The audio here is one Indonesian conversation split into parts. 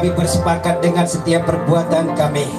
kami bersepakat dengan setiap perbuatan kami,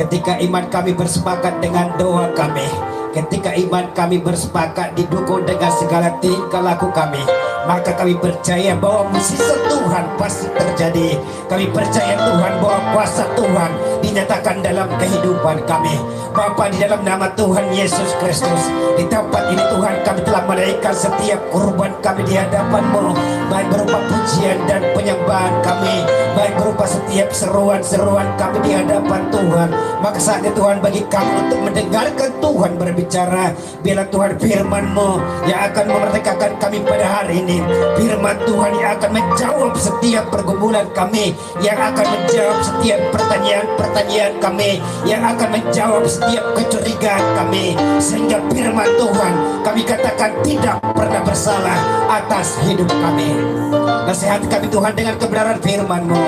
ketika iman kami bersepakat dengan doa kami, ketika iman kami bersepakat didukung dengan segala tingkah laku kami, maka kami percaya bahwa mukjizat Tuhan pasti terjadi. Kami percaya Tuhan bahwa kuasa Tuhan dinyatakan dalam kehidupan kami. Bapa, di dalam nama Tuhan Yesus Kristus, di tempat ini Tuhan, kami telah menaikkan setiap kurban kami di hadapan-Mu, baik berupa pujian dan penyembahan kami, baik berupa setiap seruan-seruan kami di hadapan Tuhan. Maka saatnya Tuhan bagi kami untuk mendengarkan Tuhan berbicara. Biarlah Tuhan firman-Mu yang akan memerdekakan kami pada hari ini, firman Tuhan yang akan menjawab setiap pergumulan kami, yang akan menjawab setiap pertanyaan-pertanyaan kami, yang akan menjawab setiap kecurigaan kami, sehingga firman Tuhan kami katakan tidak pernah bersalah atas hidup kami. Nasihati kami Tuhan dengan kebenaran firman-Mu,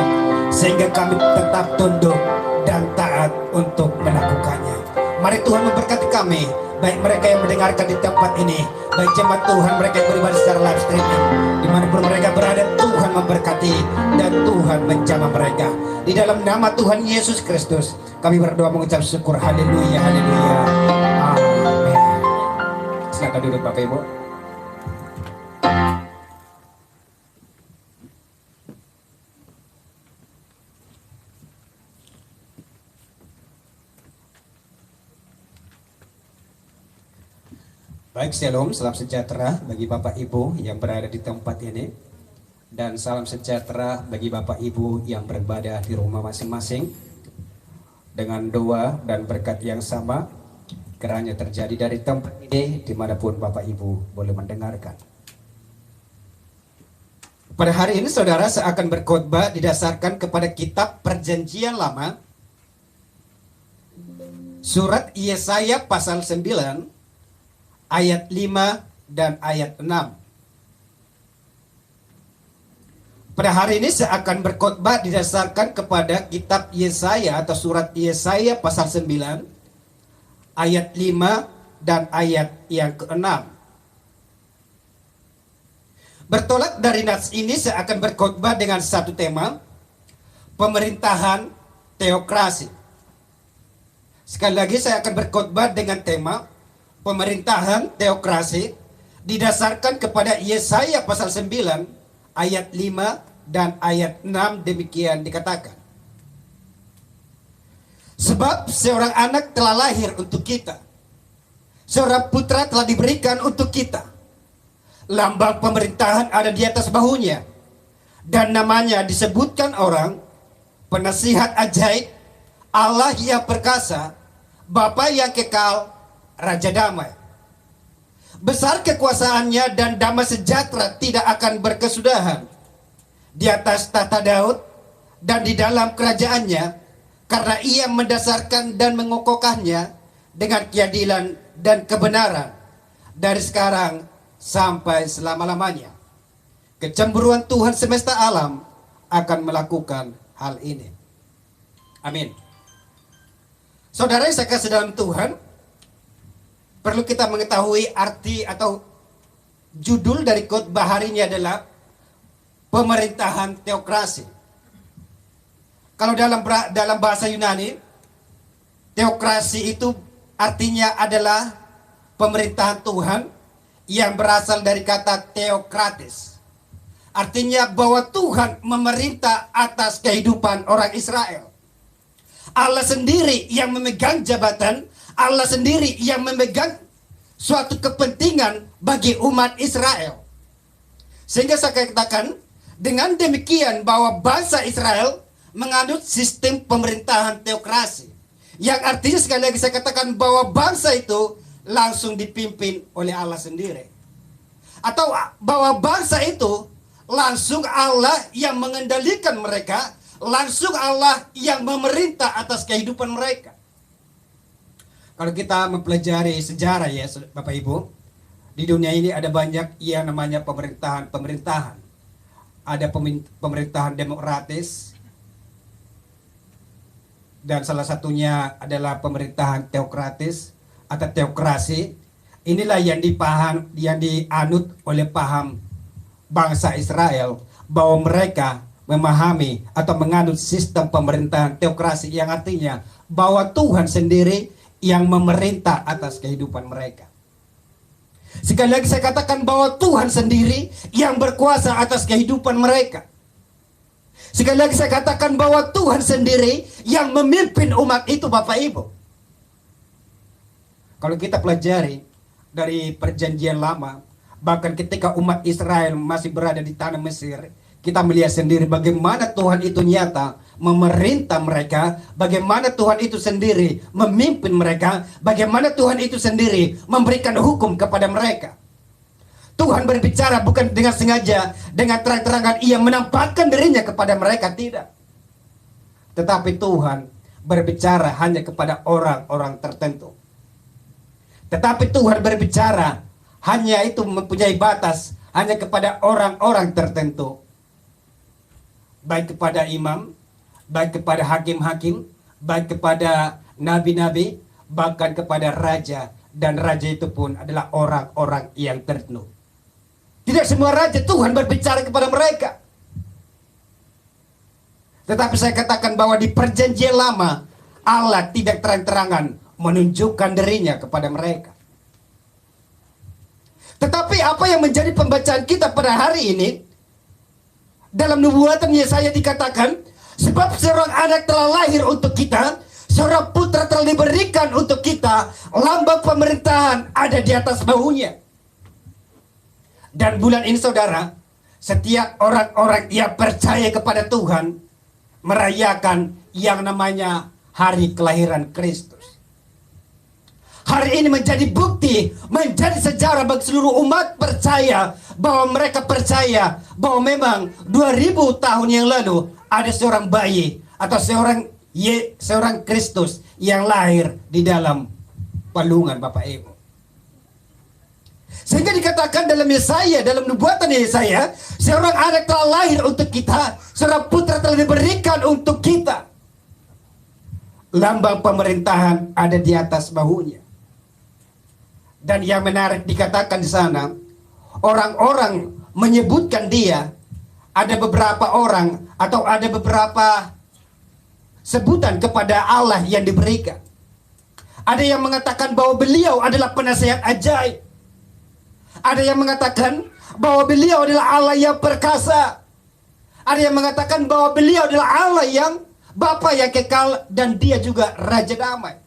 sehingga kami tetap tunduk dan taat untuk melakukannya. Mari Tuhan memberkati kami, baik mereka yang mendengarkan di tempat ini, baik jemaat Tuhan mereka yang beribadah secara live streaming, dimanapun mereka berada, Tuhan memberkati dan Tuhan menjamah mereka. Di dalam nama Tuhan Yesus Kristus kami berdoa mengucap syukur. Haleluya, haleluya, amin. Silakan duduk Bapak Ibu. Baik, shalom, salam sejahtera bagi Bapak Ibu yang berada di tempat ini, dan salam sejahtera bagi Bapak Ibu yang beribadah di rumah masing-masing. Dengan doa dan berkat yang sama kiranya terjadi dari tempat ini dimanapun Bapak Ibu boleh mendengarkan. Pada hari ini saudara, saya akan berkhotbah didasarkan kepada kitab Perjanjian Lama, surat Yesaya pasal 9 ayat 5 dan ayat 6. Pada hari ini saya akan berkhotbah didasarkan kepada kitab Yesaya atau surat Yesaya pasal 9 ayat 5 dan ayat yang ke-6. Bertolak dari nas ini saya akan berkhotbah dengan satu tema, pemerintahan teokrasi. Sekali lagi saya akan berkhotbah dengan tema pemerintahan teokrasi didasarkan kepada Yesaya pasal 9 ayat 5 dan ayat 6. Demikian dikatakan, sebab seorang anak telah lahir untuk kita, seorang putra telah diberikan untuk kita, lambang pemerintahan ada di atas bahunya, dan namanya disebutkan orang penasihat ajaib, Allah yang perkasa, Bapa yang kekal, Raja damai. Besar kekuasaannya dan damai sejahtera tidak akan berkesudahan di atas tahta Daud dan di dalam kerajaannya, karena ia mendasarkan dan mengokohkannya dengan keadilan dan kebenaran dari sekarang sampai selama-lamanya. Kecemburuan Tuhan semesta alam akan melakukan hal ini. Amin. Saudara yang saya kasih dalam Tuhan, perlu kita mengetahui arti atau judul dari khotbah hari ini adalah pemerintahan teokrasi. Kalau dalam bahasa Yunani, teokrasi itu artinya adalah pemerintahan Tuhan yang berasal dari kata teokratis. Artinya bahwa Tuhan memerintah atas kehidupan orang Israel. Allah sendiri yang memegang jabatan, Allah sendiri yang memegang suatu kepentingan bagi umat Israel. Sehingga saya katakan dengan demikian bahwa bangsa Israel menganut sistem pemerintahan teokrasi, yang artinya sekali lagi saya katakan bahwa bangsa itu langsung dipimpin oleh Allah sendiri, atau bahwa bangsa itu langsung Allah yang mengendalikan mereka, langsung Allah yang memerintah atas kehidupan mereka. Kalau kita mempelajari sejarah ya Bapak Ibu, di dunia ini ada banyak yang namanya pemerintahan. Ada pemerintahan demokratis, dan salah satunya adalah pemerintahan teokratis atau teokrasi. Inilah yang dianut oleh paham bangsa Israel, bahwa mereka memahami atau menganut sistem pemerintahan teokrasi yang artinya bahwa Tuhan sendiri yang memerintah atas kehidupan mereka. Sekali lagi saya katakan bahwa Tuhan sendiri yang berkuasa atas kehidupan mereka. Sekali lagi saya katakan bahwa Tuhan sendiri yang memimpin umat itu, Bapak Ibu. Kalau kita pelajari dari perjanjian lama, bahkan ketika umat Israel masih berada di tanah Mesir, kita melihat sendiri bagaimana Tuhan itu nyata memerintah mereka, bagaimana Tuhan itu sendiri memimpin mereka, bagaimana Tuhan itu sendiri memberikan hukum kepada mereka. Tuhan berbicara bukan dengan sengaja, dengan terang-terangan ia menampakkan dirinya kepada mereka, tidak. Tetapi Tuhan berbicara hanya kepada orang-orang tertentu. Tetapi Tuhan berbicara hanya itu mempunyai batas hanya kepada orang-orang tertentu. Baik kepada imam, baik kepada hakim-hakim, baik kepada nabi-nabi, bahkan kepada raja. Dan raja itu pun adalah orang-orang yang tertentu. Tidak semua raja Tuhan berbicara kepada mereka. Tetapi saya katakan bahwa di perjanjian lama, Allah tidak terang-terangan menunjukkan dirinya kepada mereka. Tetapi apa yang menjadi pembacaan kita pada hari ini, dalam nubuatan Yesaya dikatakan, sebab seorang anak telah lahir untuk kita, seorang putra telah diberikan untuk kita, lambang pemerintahan ada di atas bahunya. Dan bulan ini saudara, setiap orang-orang yang percaya kepada Tuhan merayakan yang namanya hari kelahiran Kristus. Hari ini menjadi bukti, menjadi sejarah bagi seluruh umat percaya bahwa mereka percaya bahwa memang 2000 tahun yang lalu ada seorang bayi atau seorang Kristus yang lahir di dalam palungan Bapak Ibu. Sehingga dikatakan dalam Yesaya, dalam nubuatan Yesaya, seorang anak telah lahir untuk kita, seorang putra telah diberikan untuk kita. Lambang pemerintahan ada di atas bahunya. Dan yang menarik dikatakan di sana, orang-orang menyebutkan dia, ada beberapa orang atau ada beberapa sebutan kepada Allah yang diberikan. Ada yang mengatakan bahwa beliau adalah penasihat ajaib. Ada yang mengatakan bahwa beliau adalah Allah yang perkasa. Ada yang mengatakan bahwa beliau adalah Allah yang Bapa yang kekal dan dia juga Raja Damai.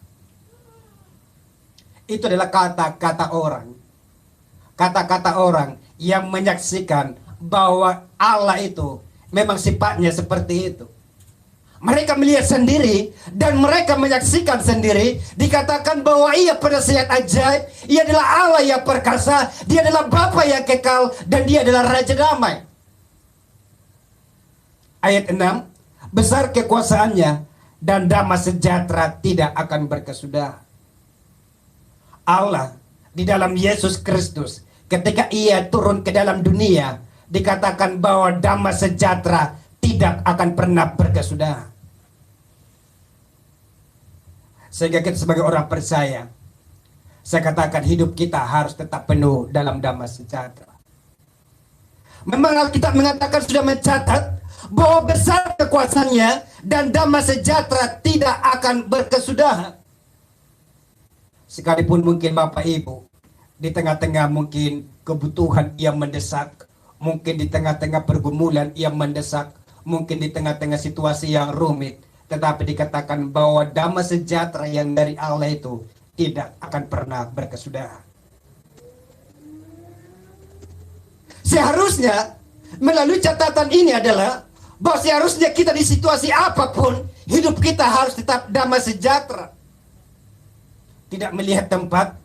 Itu adalah kata-kata orang. Kata-kata orang yang menyaksikan bahwa Allah itu memang sifatnya seperti itu. Mereka melihat sendiri dan mereka menyaksikan sendiri. Dikatakan bahwa ia penasihat ajaib, ia adalah Allah yang perkasa, dia adalah Bapa yang kekal, dan dia adalah Raja Damai. Ayat 6, besar kekuasaannya dan damai sejahtera tidak akan berkesudahan. Allah di dalam Yesus Kristus ketika ia turun ke dalam dunia dikatakan bahwa damai sejahtera tidak akan pernah berkesudahan. Sehingga kita sebagai orang percaya, saya katakan hidup kita harus tetap penuh dalam damai sejahtera. Memang Alkitab mengatakan sudah mencatat bahwa besar kekuasaannya dan damai sejahtera tidak akan berkesudahan. Sekalipun mungkin Bapak Ibu di tengah-tengah mungkin kebutuhan yang mendesak, mungkin di tengah-tengah pergumulan yang mendesak, mungkin di tengah-tengah situasi yang rumit, tetapi dikatakan bahwa damai sejahtera yang dari Allah itu tidak akan pernah berkesudahan. Seharusnya melalui catatan ini adalah bahwa seharusnya kita di situasi apapun hidup kita harus tetap damai sejahtera. Tidak melihat tempat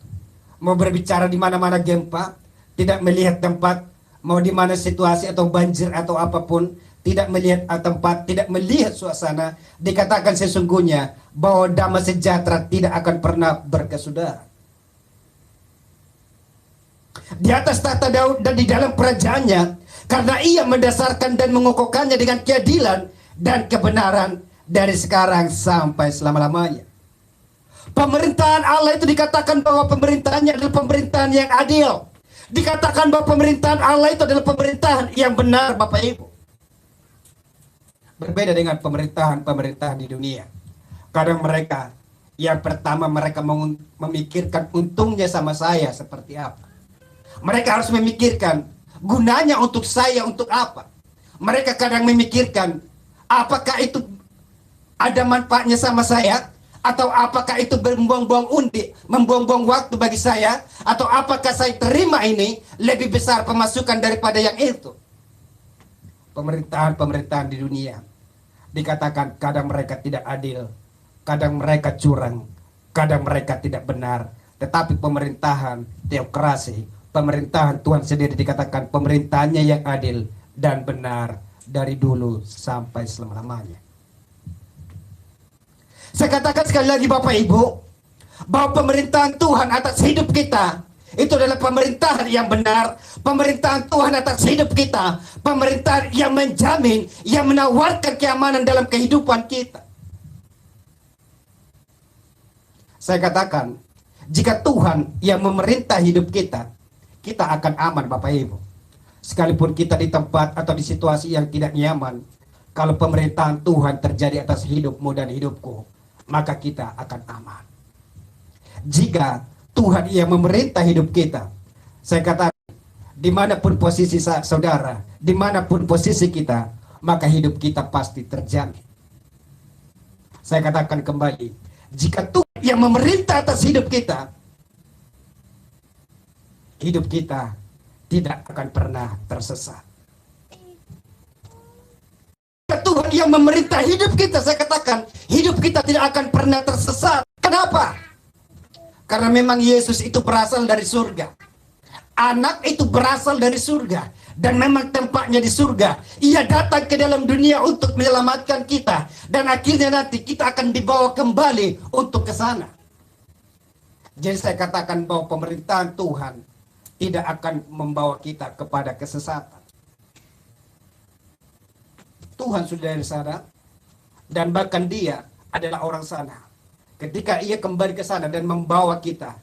mau berbicara di mana-mana gempa, tidak melihat tempat mau di mana situasi atau banjir atau apapun, tidak melihat tempat, tidak melihat suasana, dikatakan sesungguhnya bahwa damai sejahtera tidak akan pernah berkesudahan. Di atas tahta Daud dan di dalam kerajaannya, karena ia mendasarkan dan mengokohkannya dengan keadilan dan kebenaran dari sekarang sampai selama-lamanya. Pemerintahan Allah itu dikatakan bahwa pemerintahannya adalah pemerintahan yang adil. Dikatakan bahwa pemerintahan Allah itu adalah pemerintahan yang benar, Bapak Ibu. Berbeda dengan pemerintahan-pemerintahan di dunia. Kadang mereka, yang pertama mereka memikirkan untungnya sama saya seperti apa. Mereka harus memikirkan gunanya untuk saya untuk apa. Mereka kadang memikirkan apakah itu ada manfaatnya sama saya, atau apakah itu membuang-buang membuang-buang waktu bagi saya, atau apakah saya terima ini lebih besar pemasukan daripada yang itu. Pemerintahan-pemerintahan di dunia dikatakan kadang mereka tidak adil, kadang mereka curang, kadang mereka tidak benar. Tetapi pemerintahan teokrasi, pemerintahan Tuhan sendiri dikatakan pemerintahannya yang adil dan benar dari dulu sampai selama-lamanya. Saya katakan sekali lagi Bapak Ibu, bahwa pemerintahan Tuhan atas hidup kita itu adalah pemerintahan yang benar, pemerintahan Tuhan atas hidup kita, pemerintahan yang menjamin, yang menawarkan keamanan dalam kehidupan kita. Saya katakan, jika Tuhan yang memerintah hidup kita, kita akan aman Bapak Ibu. Sekalipun kita di tempat atau di situasi yang tidak nyaman, kalau pemerintahan Tuhan terjadi atas hidupmu dan hidupku, maka kita akan aman. Jika Tuhan yang memerintah hidup kita, saya katakan, dimanapun posisi saudara, dimanapun posisi kita, maka hidup kita pasti terjamin. Saya katakan kembali, jika Tuhan yang memerintah atas hidup kita tidak akan pernah tersesat. Tuhan yang memerintah hidup kita, saya katakan, hidup kita tidak akan pernah tersesat. Kenapa? Karena memang Yesus itu berasal dari surga. Anak itu berasal dari surga. Dan memang tempatnya di surga. Ia datang ke dalam dunia untuk menyelamatkan kita. Dan akhirnya nanti kita akan dibawa kembali untuk ke sana. Jadi saya katakan bahwa pemerintahan Tuhan tidak akan membawa kita kepada kesesatan. Tuhan sudah dari sana. Dan bahkan dia adalah orang sana. Ketika ia kembali ke sana dan membawa kita,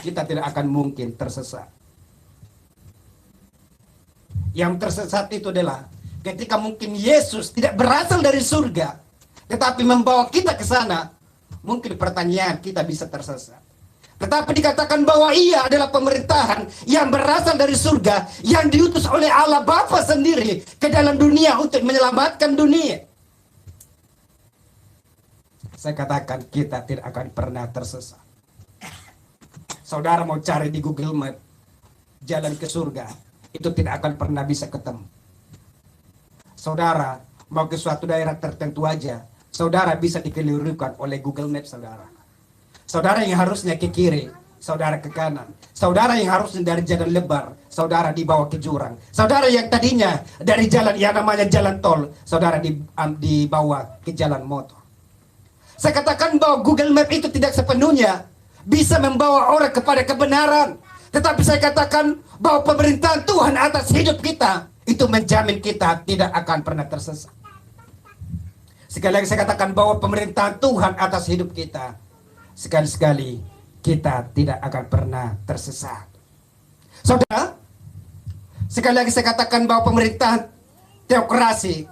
kita tidak akan mungkin tersesat. Yang tersesat itu adalah ketika mungkin Yesus tidak berasal dari surga, tetapi membawa kita ke sana, mungkin pertanyaan kita bisa tersesat. Tetapi dikatakan bahwa ia adalah pemerintahan yang berasal dari surga, yang diutus oleh Allah Bapa sendiri ke dalam dunia untuk menyelamatkan dunia. Saya katakan kita tidak akan pernah tersesat. Saudara mau cari di Google Map jalan ke surga, itu tidak akan pernah bisa ketemu. Saudara mau ke suatu daerah tertentu aja, saudara bisa dikelirukan oleh Google Map saudara. Saudara yang harusnya ke kiri, saudara ke kanan. Saudara yang harusnya dari jalan lebar, saudara dibawa ke jurang. Saudara yang tadinya dari jalan yang namanya jalan tol, saudara dibawa ke jalan motor. Saya katakan bahwa Google Map itu tidak sepenuhnya bisa membawa orang kepada kebenaran. Tetapi saya katakan bahwa pemerintahan Tuhan atas hidup kita itu menjamin kita tidak akan pernah tersesat. Sekali lagi saya katakan bahwa pemerintahan Tuhan atas hidup kita, sekali-sekali kita tidak akan pernah tersesat. Saudara, sekali lagi saya katakan bahwa pemerintahan teokrasi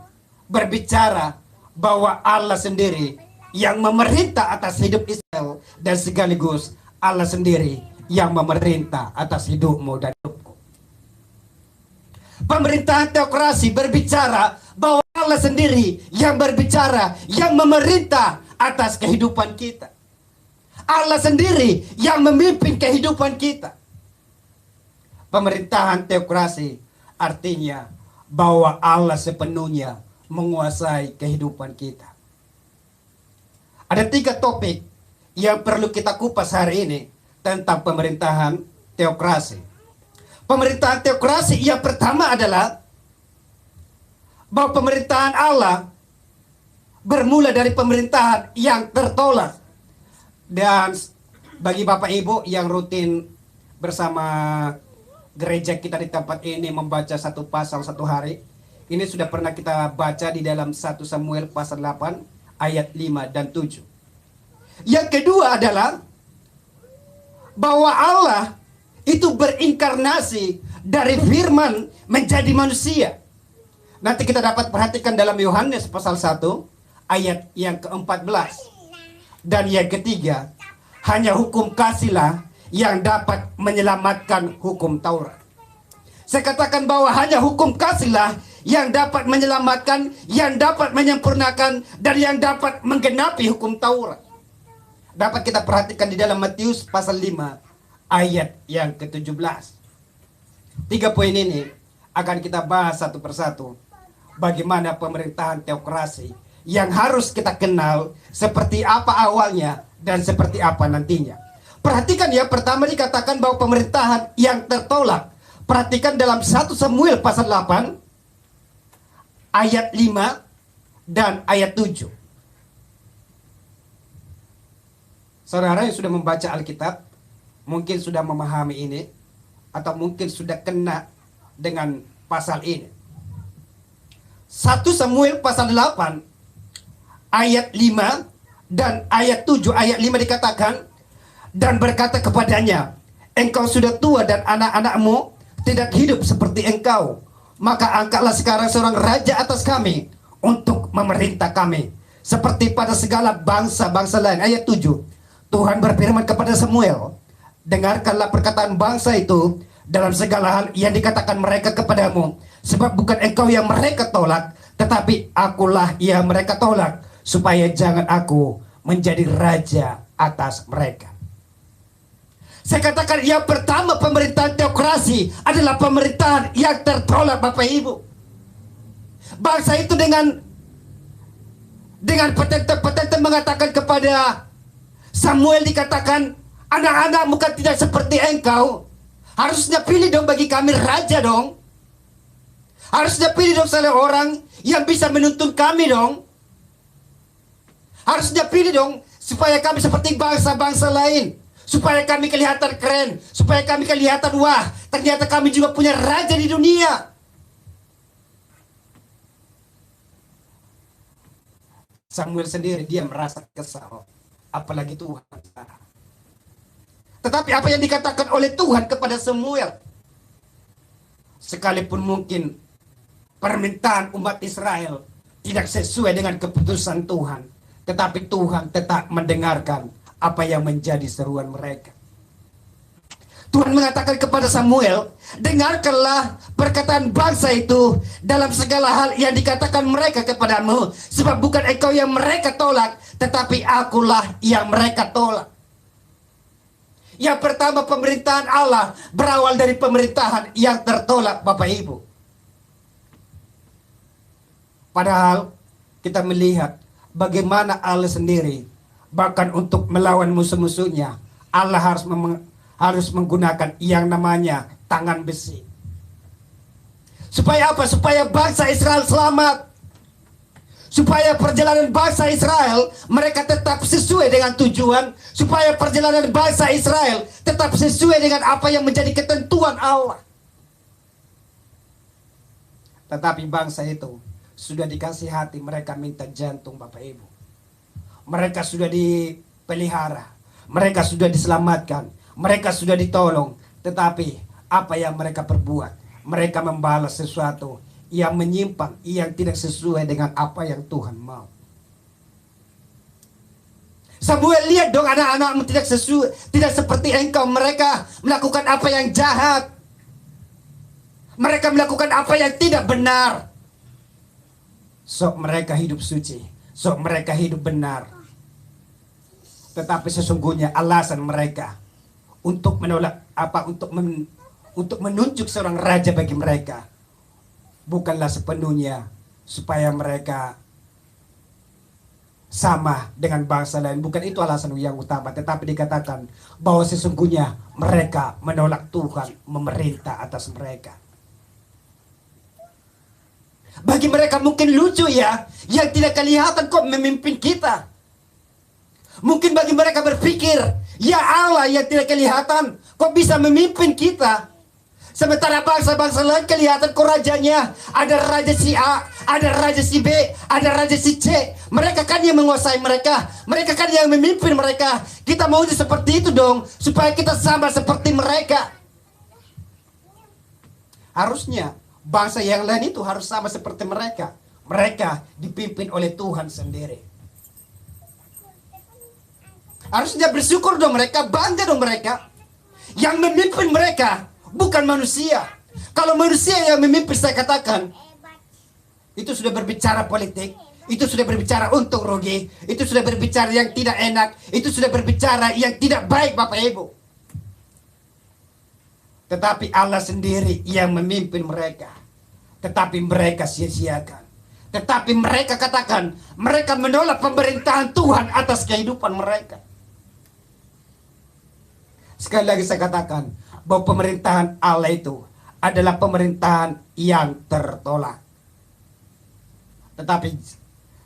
berbicara bahwa Allah sendiri yang memerintah atas hidup Israel, dan sekaligus Allah sendiri yang memerintah atas hidupmu dan hidupku. Pemerintahan teokrasi berbicara bahwa Allah sendiri yang berbicara, yang memerintah atas kehidupan kita. Allah sendiri yang memimpin kehidupan kita. Pemerintahan teokrasi artinya bahwa Allah sepenuhnya menguasai kehidupan kita. Ada 3 topik yang perlu kita kupas hari ini tentang pemerintahan teokrasi. Pemerintahan teokrasi yang pertama adalah bahwa pemerintahan Allah bermula dari pemerintahan yang tertolak. Dan bagi Bapak Ibu yang rutin bersama gereja kita di tempat ini membaca satu pasal satu hari, ini sudah pernah kita baca di dalam 1 Samuel pasal 8 ayat 5 dan 7. Yang kedua adalah bahwa Allah itu berinkarnasi dari firman menjadi manusia. Nanti kita dapat perhatikan dalam Yohanes pasal 1 ayat yang ke-14 dan yang ketiga, hanya hukum kasihlah yang dapat menyelamatkan hukum Taurat. Saya katakan bahwa hanya hukum kasihlah yang dapat menyelamatkan, yang dapat menyempurnakan, dan yang dapat menggenapi hukum Taurat. Dapat kita perhatikan di dalam Matius pasal 5 ayat yang ke-17. 3 poin ini akan kita bahas satu persatu. Bagaimana pemerintahan teokrasi yang harus kita kenal, seperti apa awalnya dan seperti apa nantinya. Perhatikan ya, pertama dikatakan bahwa pemerintahan yang tertolak. Perhatikan dalam 1 Samuel pasal 8 ayat 5 dan ayat 7. Saudara yang sudah membaca Alkitab mungkin sudah memahami ini, atau mungkin sudah kena dengan pasal ini. 1 Samuel pasal 8 ayat 5 dan ayat 7. Ayat 5 dikatakan, dan berkata kepadanya, engkau sudah tua dan anak-anakmu tidak hidup seperti engkau. Maka angkatlah sekarang seorang raja atas kami untuk memerintah kami seperti pada segala bangsa-bangsa lain. Ayat 7. Tuhan berfirman kepada Samuel, dengarkanlah perkataan bangsa itu dalam segala hal yang dikatakan mereka kepadamu, sebab bukan engkau yang mereka tolak, tetapi akulah yang mereka tolak, supaya jangan aku menjadi raja atas mereka. Saya katakan yang pertama, pemerintahan teokrasi adalah pemerintahan yang tertolak, Bapak Ibu. Bangsa itu dengan petente mengatakan kepada Samuel, dikatakan, anak-anakmu kan tidak seperti engkau. Harusnya pilih dong bagi kami raja dong. Harusnya pilih dong salah orang yang bisa menuntun kami dong. Harusnya pilih dong supaya kami seperti bangsa-bangsa lain. Supaya kami kelihatan keren. Supaya kami kelihatan, wah, ternyata kami juga punya raja di dunia. Samuel sendiri dia merasa kesal. Apalagi Tuhan. Tetapi apa yang dikatakan oleh Tuhan kepada Samuel, sekalipun mungkin permintaan umat Israel tidak sesuai dengan keputusan Tuhan, tetapi Tuhan tetap mendengarkan apa yang menjadi seruan mereka. Tuhan mengatakan kepada Samuel, dengarkanlah perkataan bangsa itu dalam segala hal yang dikatakan mereka kepadamu, sebab bukan engkau yang mereka tolak, tetapi akulah yang mereka tolak. Yang pertama, pemerintahan Allah berawal dari pemerintahan yang tertolak, Bapak Ibu. Padahal kita melihat bagaimana Allah sendiri, bahkan untuk melawan musuh-musuhnya, Allah harus menggunakan yang namanya tangan besi. Supaya apa? Supaya bangsa Israel selamat. Supaya perjalanan bangsa Israel mereka tetap sesuai dengan tujuan. Supaya perjalanan bangsa Israel tetap sesuai dengan apa yang menjadi ketentuan Allah. Tetapi bangsa itu sudah dikasih hati, mereka minta jantung, Bapak Ibu. Mereka sudah dipelihara, mereka sudah diselamatkan, mereka sudah ditolong. Tetapi apa yang mereka perbuat? Mereka membalas sesuatu yang menyimpang, yang tidak sesuai dengan apa yang Tuhan mau. Samuel, lihat dong, anak-anakmu tidak sesuai, tidak seperti engkau. Mereka melakukan apa yang jahat. Mereka melakukan apa yang tidak benar. Sok mereka hidup suci, sok mereka hidup benar. Tetapi sesungguhnya alasan mereka untuk menolak apa, untuk menunjuk seorang raja bagi mereka, bukanlah sepenuhnya supaya mereka sama dengan bangsa lain. Bukan itu alasan yang utama. Tetapi dikatakan bahwa sesungguhnya mereka menolak Tuhan memerintah atas mereka. Bagi mereka mungkin lucu ya, yang tidak kelihatan kok memimpin kita. Mungkin bagi mereka berpikir, ya Allah yang tidak kelihatan kok bisa memimpin kita. Sementara bangsa-bangsa lain kelihatan kok rajanya. Ada raja si A, ada raja si B, ada raja si C. Mereka kan yang menguasai mereka. Mereka kan yang memimpin mereka. Kita maunya seperti itu dong, supaya kita sama seperti mereka. Harusnya bangsa yang lain itu harus sama seperti mereka. Mereka dipimpin oleh Tuhan sendiri. Harusnya bersyukur dong mereka, bangga dong mereka. Yang memimpin mereka bukan manusia. Kalau manusia yang memimpin, saya katakan, itu sudah berbicara politik, itu sudah berbicara untung rugi, itu sudah berbicara yang tidak enak, itu sudah berbicara yang tidak baik, Bapak Ibu. Tetapi Allah sendiri yang memimpin mereka. Tetapi mereka sia-siakan. Tetapi mereka katakan, mereka menolak pemerintahan Tuhan atas kehidupan mereka. Sekali lagi saya katakan, bahwa pemerintahan Allah itu adalah pemerintahan yang tertolak. Tetapi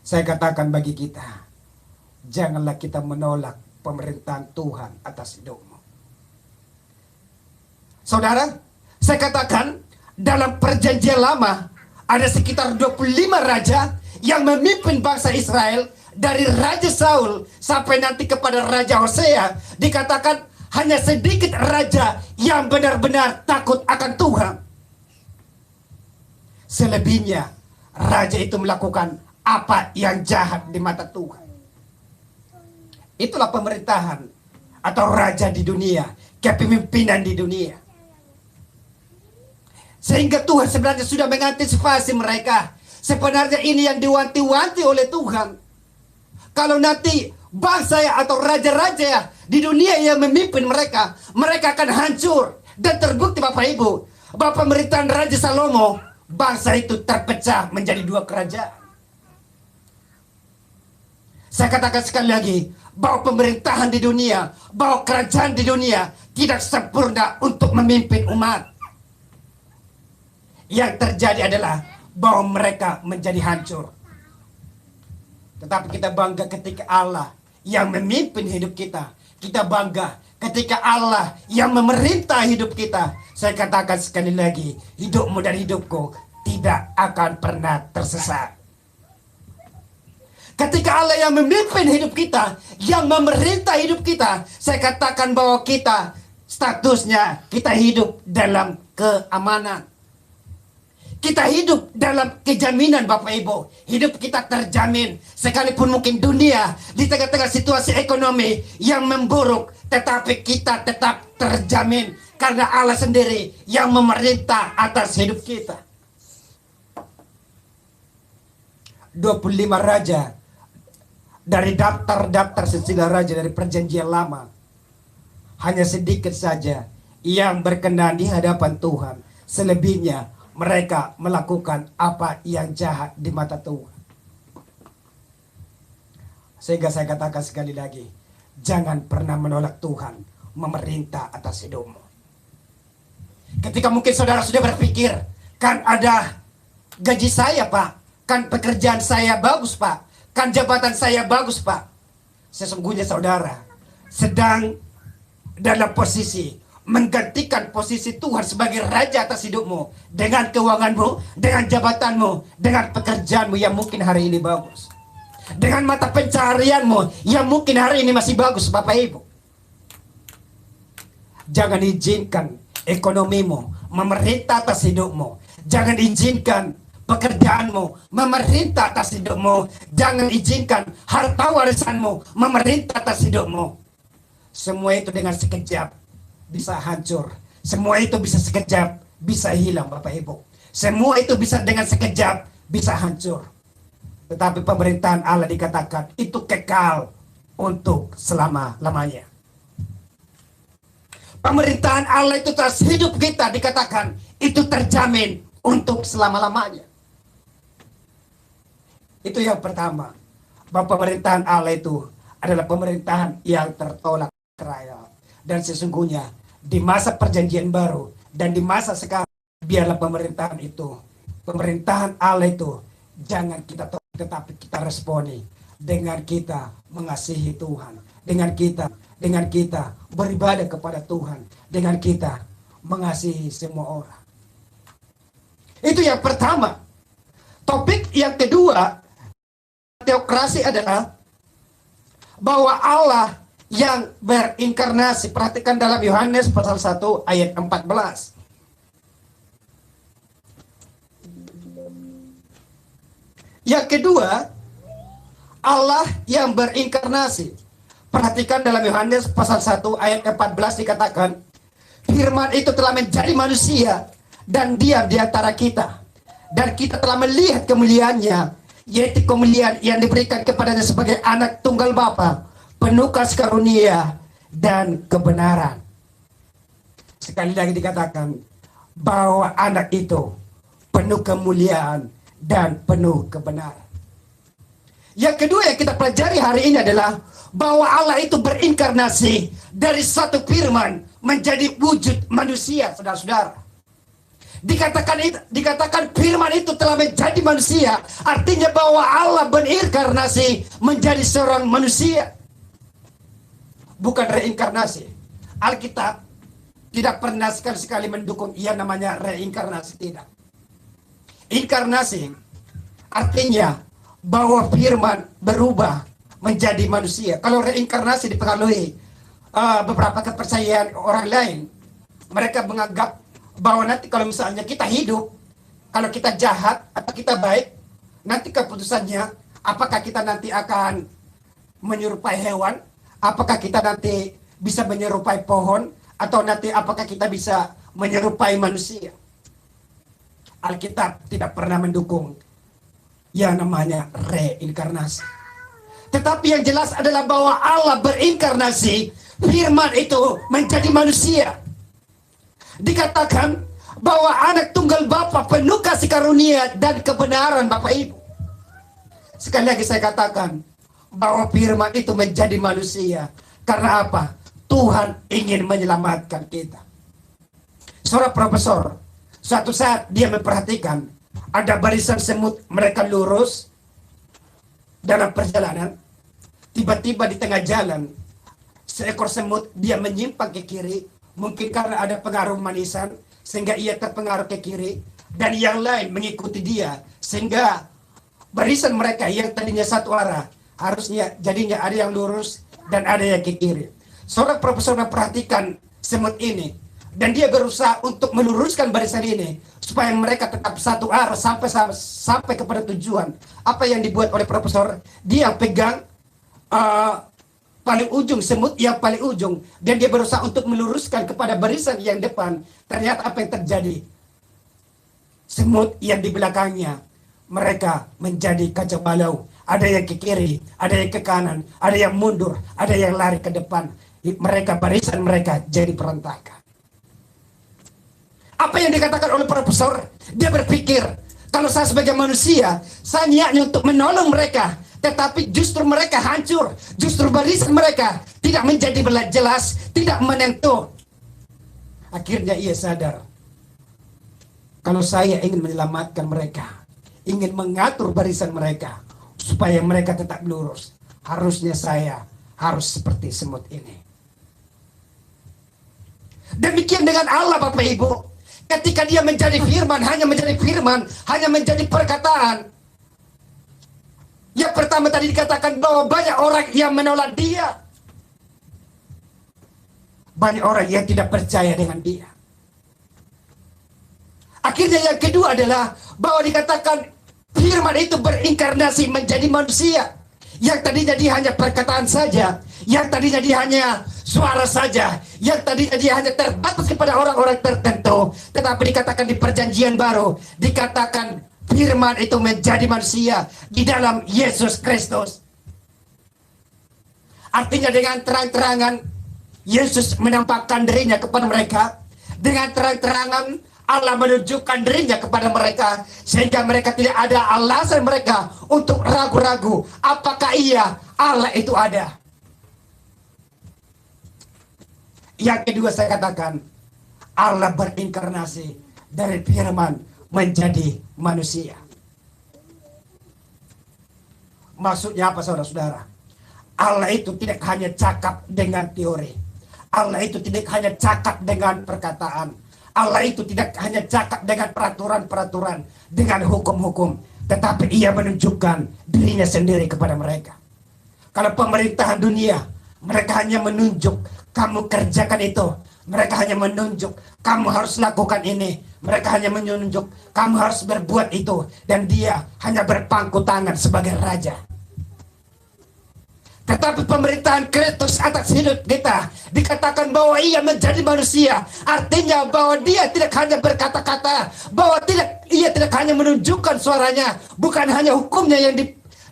saya katakan bagi kita, janganlah kita menolak pemerintahan Tuhan atas hidupmu. Saudara, saya katakan dalam perjanjian lama ada sekitar 25 raja yang memimpin bangsa Israel. Dari Raja Saul sampai nanti kepada Raja Hosea, dikatakan hanya sedikit raja yang benar-benar takut akan Tuhan. Selebihnya raja itu melakukan apa yang jahat di mata Tuhan. Itulah pemerintahan atau raja di dunia, kepemimpinan di dunia. Sehingga Tuhan sebenarnya sudah mengantisipasi mereka. Sebenarnya ini yang diwanti-wanti oleh Tuhan. Kalau nanti bangsa atau raja-raja di dunia yang memimpin mereka, mereka akan hancur. Dan terbukti Bapak Ibu, bahwa pemerintahan Raja Salomo, bangsa itu terpecah menjadi 2 kerajaan. Saya katakan sekali lagi, bahwa pemerintahan di dunia, bahwa kerajaan di dunia tidak sempurna untuk memimpin umat. Yang terjadi adalah bahwa mereka menjadi hancur. Tetapi kita bangga ketika Allah yang memimpin hidup kita. Kita bangga ketika Allah yang memerintah hidup kita. Saya katakan sekali lagi, hidupmu dan hidupku tidak akan pernah tersesat. Ketika Allah yang memimpin hidup kita, yang memerintah hidup kita, saya katakan bahwa kita statusnya, kita hidup dalam keamanan. Kita hidup dalam kejaminan Bapak Ibu. Hidup kita terjamin. Sekalipun mungkin dunia di tengah-tengah situasi ekonomi yang memburuk, tetapi kita tetap terjamin. Karena Allah sendiri yang memerintah atas hidup kita. 25 raja dari daftar-daftar silsilah raja dari perjanjian lama. Hanya sedikit saja yang berkenan di hadapan Tuhan. Selebihnya mereka melakukan apa yang jahat di mata Tuhan. Sehingga saya katakan sekali lagi, jangan pernah menolak Tuhan memerintah atas hidupmu. Ketika mungkin saudara sudah berpikir, kan ada gaji saya Pak, kan pekerjaan saya bagus Pak, kan jabatan saya bagus Pak. Sesungguhnya saudara sedang dalam posisi menggantikan posisi Tuhan sebagai raja atas hidupmu. Dengan keuanganmu, dengan jabatanmu, dengan pekerjaanmu yang mungkin hari ini bagus. Dengan mata pencaharianmu yang mungkin hari ini masih bagus Bapak Ibu. Jangan izinkan ekonomimu memerintah atas hidupmu. Jangan izinkan pekerjaanmu memerintah atas hidupmu. Jangan izinkan harta warisanmu memerintah atas hidupmu. Semua itu dengan sekejap bisa hancur. Semua itu bisa sekejap bisa hilang Bapak Ibu. Semua itu bisa dengan sekejap bisa hancur. Tetapi pemerintahan Allah dikatakan itu kekal untuk selama-lamanya. Pemerintahan Allah itu atas hidup kita dikatakan itu terjamin untuk selama-lamanya. Itu yang pertama. Bahwa pemerintahan Allah itu adalah pemerintahan yang tertolak rakyat. Dan sesungguhnya di masa perjanjian baru dan di masa sekarang, biarlah pemerintahan itu, pemerintahan Allah itu jangan kita tolak, tetapi kita responi dengan kita mengasihi Tuhan, dengan kita beribadah kepada Tuhan, dengan kita mengasihi semua orang. Itu yang pertama. Topik yang kedua, teokrasi adalah bahwa Allah yang berinkarnasi. Perhatikan dalam Yohanes pasal 1 ayat 14. Yang kedua, Allah yang berinkarnasi. Perhatikan dalam Yohanes pasal 1 ayat 14 dikatakan, firman itu telah menjadi manusia dan diam di antara kita. Dan kita telah melihat kemuliaannya, yaitu kemuliaan yang diberikan kepadanya sebagai anak tunggal Bapa, penuh kasih karunia dan kebenaran. Sekali lagi dikatakan bahwa anak itu penuh kemuliaan dan penuh kebenaran. Yang kedua yang kita pelajari hari ini adalah bahwa Allah itu berinkarnasi dari satu firman menjadi wujud manusia, saudara-saudara. Dikatakan firman itu telah menjadi manusia, artinya bahwa Allah berinkarnasi menjadi seorang manusia, bukan reinkarnasi. Alkitab tidak pernah sekali-sekali mendukung yang namanya reinkarnasi, tidak. Inkarnasi artinya bahwa firman berubah menjadi manusia. Kalau reinkarnasi dipengaruhi beberapa kepercayaan orang lain, mereka menganggap bahwa nanti kalau misalnya kita hidup, kalau kita jahat atau kita baik, nanti keputusannya apakah kita nanti akan menyerupai hewan, apakah kita nanti bisa menyerupai pohon, atau nanti apakah kita bisa menyerupai manusia. Alkitab tidak pernah mendukung yang namanya reinkarnasi. Tetapi yang jelas adalah bahwa Allah berinkarnasi, firman itu menjadi manusia. Dikatakan bahwa anak tunggal Bapa penuh kasih karunia dan kebenaran, Bapak Ibu. Sekali lagi saya katakan bahwa firman itu menjadi manusia. Karena apa? Tuhan ingin menyelamatkan kita. Seorang profesor, suatu saat dia memperhatikan ada barisan semut, mereka lurus dalam perjalanan. Tiba-tiba di tengah jalan, seekor semut dia menyimpang ke kiri. Mungkin karena ada pengaruh manisan, sehingga ia terpengaruh ke kiri. Dan yang lain mengikuti dia. Sehingga barisan mereka yang tadinya satu arah, harusnya jadinya ada yang lurus dan ada yang ke kiri. Seorang profesor memperhatikan semut ini. Dan dia berusaha untuk meluruskan barisan ini, supaya mereka tetap satu arah sampai kepada tujuan. Apa yang dibuat oleh profesor? Dia pegang paling ujung, semut yang paling ujung, dan dia berusaha untuk meluruskan kepada barisan yang depan. Ternyata apa yang terjadi? Semut yang di belakangnya, mereka menjadi kacau balau. Ada yang ke kiri, ada yang ke kanan, ada yang mundur, ada yang lari ke depan. Barisan mereka jadi berantakan. Apa yang dikatakan oleh profesor? Dia berpikir, kalau saya sebagai manusia, saya niatnya untuk menolong mereka, tetapi justru mereka hancur. Justru barisan mereka tidak menjadi jelas, tidak menentu. Akhirnya ia sadar, kalau saya ingin menyelamatkan mereka, ingin mengatur barisan mereka, supaya mereka tetap lurus, harusnya saya harus seperti semut ini. Demikian dengan Allah, Bapak Ibu. Ketika dia menjadi firman, hanya menjadi firman, hanya menjadi perkataan. Yang pertama tadi dikatakan bahwa banyak orang yang menolak dia. Banyak orang yang tidak percaya dengan dia. Akhirnya yang kedua adalah bahwa dikatakan firman itu berinkarnasi menjadi manusia. Yang tadinya dia hanya perkataan saja, yang tadinya dia hanya suara saja, yang tadinya dia hanya terbatas kepada orang-orang tertentu. Tetapi dikatakan di perjanjian baru, dikatakan firman itu menjadi manusia di dalam Yesus Kristus. Artinya dengan terang-terangan Yesus menampakkan dirinya kepada mereka. Dengan terang-terangan Allah menunjukkan dirinya kepada mereka, sehingga mereka tidak ada alasan mereka untuk ragu-ragu apakah Allah itu ada. Yang kedua saya katakan, Allah berinkarnasi dari firman menjadi manusia. Maksudnya apa, saudara-saudara? Allah itu tidak hanya cakap dengan teori. Allah itu tidak hanya cakap dengan perkataan. Allah itu tidak hanya cakap dengan peraturan-peraturan, dengan hukum-hukum, tetapi ia menunjukkan dirinya sendiri kepada mereka. Kalau pemerintahan dunia, mereka hanya menunjuk, kamu kerjakan itu, Mereka hanya menunjuk, kamu harus lakukan ini. Mereka hanya menunjuk, kamu harus berbuat itu. Dan dia hanya berpangku tangan sebagai raja. Tetapi pemerintahan Kristus atas hidup kita dikatakan bahwa ia menjadi manusia. Artinya bahwa dia tidak hanya berkata-kata, bahwa ia tidak hanya menunjukkan suaranya, bukan hanya hukumnya yang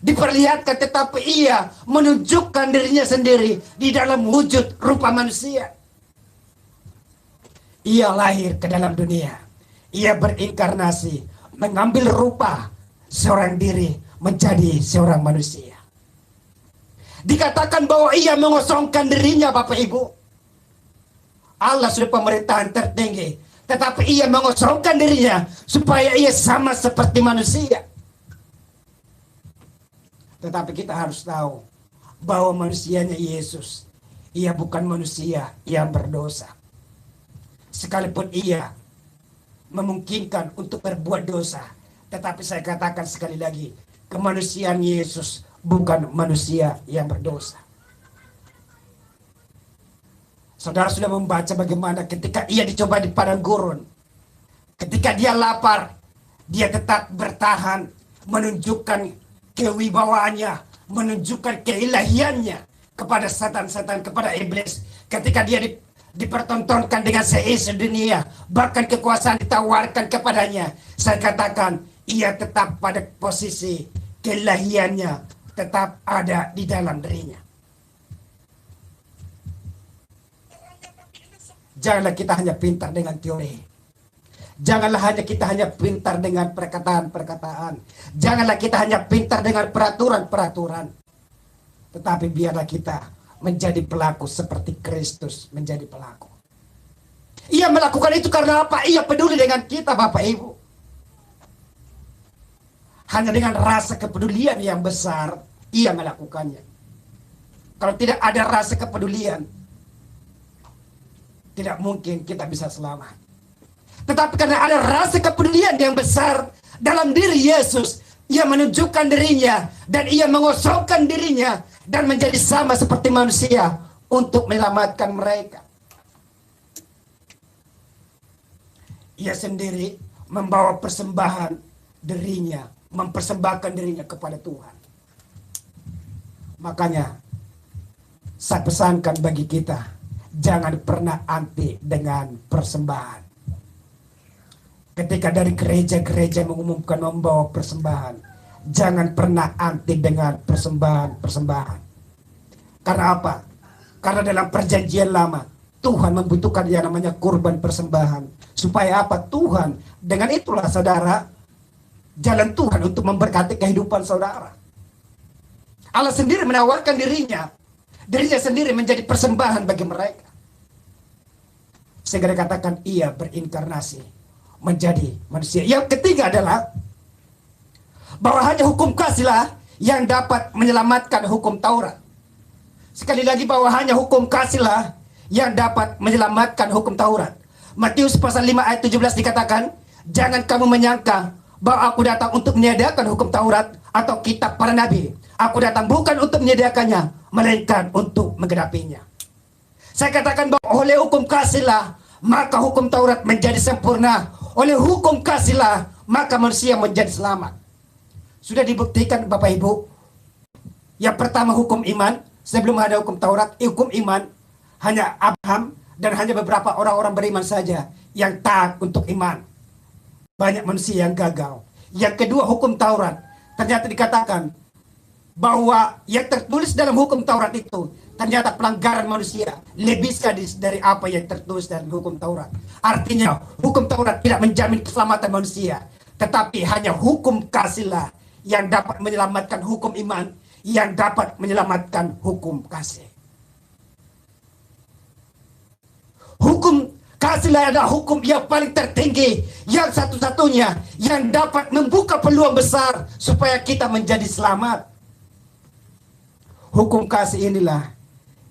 diperlihatkan, tetapi ia menunjukkan dirinya sendiri di dalam wujud rupa manusia. Ia lahir ke dalam dunia. Ia berinkarnasi, mengambil rupa seorang diri menjadi seorang manusia. Dikatakan bahwa ia mengosongkan dirinya, Bapak Ibu. Allah sudah pemerintahan tertinggi, tetapi ia mengosongkan dirinya supaya ia sama seperti manusia. Tetapi kita harus tahu bahwa manusianya Yesus, ia bukan manusia yang berdosa. Sekalipun ia memungkinkan untuk berbuat dosa, tetapi saya katakan sekali lagi, kemanusiaan Yesus bukan manusia yang berdosa. Saudara sudah membaca bagaimana ketika ia dicoba di padang gurun, ketika dia lapar, dia tetap bertahan, menunjukkan kewibawaannya, menunjukkan keilahiannya kepada setan-setan, kepada iblis. Ketika dia dipertontonkan dengan seisi dunia, bahkan kekuasaan ditawarkan kepadanya, saya katakan ia tetap pada posisi keilahiannya, tetap ada di dalam dirinya. Janganlah kita hanya pintar dengan teori. Janganlah kita hanya pintar dengan perkataan-perkataan. Janganlah kita hanya pintar dengan peraturan-peraturan. Tetapi biarlah kita menjadi pelaku seperti Kristus menjadi pelaku. Ia melakukan itu karena apa? Ia peduli dengan kita, Bapak Ibu. Hanya dengan rasa kepedulian yang besar, ia melakukannya. Kalau tidak ada rasa kepedulian, tidak mungkin kita bisa selamat. Tetapi karena ada rasa kepedulian yang besar dalam diri Yesus, ia menunjukkan dirinya dan ia mengosongkan dirinya dan menjadi sama seperti manusia untuk menyelamatkan mereka. Ia sendiri membawa persembahan dirinya, mempersembahkan dirinya kepada Tuhan. Makanya saya pesankan bagi kita, jangan pernah anti dengan persembahan. Ketika dari gereja-gereja mengumumkan membawa persembahan, jangan pernah anti dengan persembahan. Karena apa? Karena dalam perjanjian lama, Tuhan membutuhkan yang namanya kurban persembahan. Supaya apa? Tuhan, dengan itulah saudara, jalan Tuhan untuk memberkati kehidupan saudara. Allah sendiri menawarkan dirinya sendiri menjadi persembahan bagi mereka. Sehingga dikatakan ia berinkarnasi menjadi manusia. Yang ketiga adalah bahwa hanya hukum kasihlah yang dapat menyelamatkan hukum Taurat. Sekali lagi, bahwa hanya hukum kasihlah yang dapat menyelamatkan hukum Taurat. Matius pasal 5 ayat 17 dikatakan, jangan kamu menyangka bahwa aku datang untuk menyediakan hukum Taurat atau kitab para nabi. Aku datang bukan untuk menyediakannya, melainkan untuk menggenapinya. Saya katakan bahwa oleh hukum kasihlah maka hukum Taurat menjadi sempurna. Oleh hukum kasihlah maka manusia menjadi selamat. Sudah dibuktikan Bapak Ibu. Yang pertama hukum iman. Sebelum ada hukum Taurat, hukum iman hanya Abraham dan hanya beberapa orang-orang beriman saja yang taat untuk iman. Banyak manusia yang gagal. Yang kedua hukum Taurat. Ternyata dikatakan bahwa yang tertulis dalam hukum Taurat itu ternyata pelanggaran manusia lebih sadis dari apa yang tertulis dalam hukum Taurat. Artinya hukum Taurat tidak menjamin keselamatan manusia, tetapi hanya hukum kasihlah yang dapat menyelamatkan hukum iman, yang dapat menyelamatkan hukum kasih. Hukum kasihlah adalah hukum yang paling tertinggi, yang satu-satunya yang dapat membuka peluang besar supaya kita menjadi selamat. Hukum kasih inilah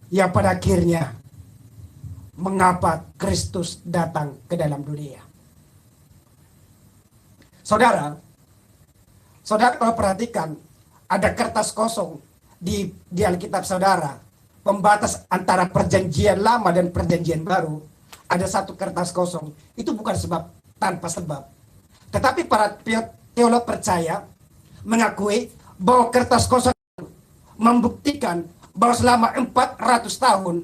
yang pada akhirnya mengapa Kristus datang ke dalam dunia. Saudara kalau perhatikan, ada kertas kosong di Alkitab saudara, pembatas antara perjanjian lama dan perjanjian baru. ada satu kertas kosong, itu bukan sebab tanpa sebab. Tetapi para teolog percaya, mengakui bahwa kertas kosong membuktikan bahwa selama 400 tahun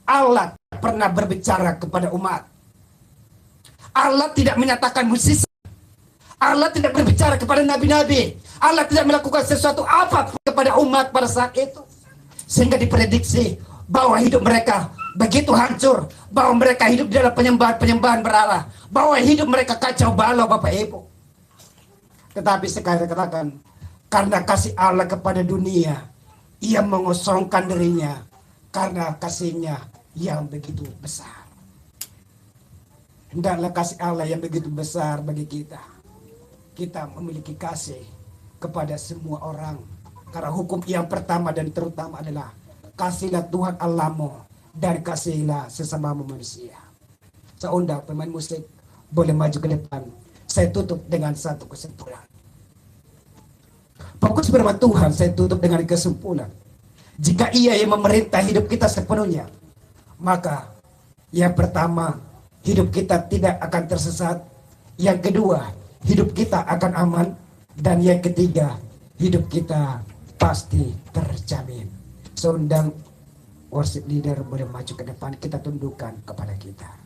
Allah pernah berbicara kepada umat. Allah tidak menyatakan mukjizat. Allah tidak berbicara kepada nabi-nabi. Allah tidak melakukan sesuatu apa kepada umat pada saat itu. Sehingga diprediksi bahwa hidup mereka begitu hancur, bahwa mereka hidup di dalam penyembahan berhala, bahwa hidup mereka kacau balau, Bapak Ibu. Tetapi sekarang katakan, karena kasih Allah kepada dunia, Ia mengosongkan dirinya karena kasihnya yang begitu besar. Hendaklah kasih Allah yang begitu besar bagi kita. Kita memiliki kasih kepada semua orang. Karena hukum yang pertama dan terutama adalah kasihlah Tuhan Allahmu dan kasihilah sesamamu manusia. Saya undang pemain musik boleh maju ke depan. Saya tutup dengan satu kesimpulan. Fokus firman Tuhan saya tutup dengan kesimpulan. Jika Ia yang memerintah hidup kita sepenuhnya, maka yang pertama, hidup kita tidak akan tersesat. Yang kedua, hidup kita akan aman. Dan yang ketiga, hidup kita pasti terjamin. Saya undang worship leader boleh maju ke depan, kita tundukkan kepada kita.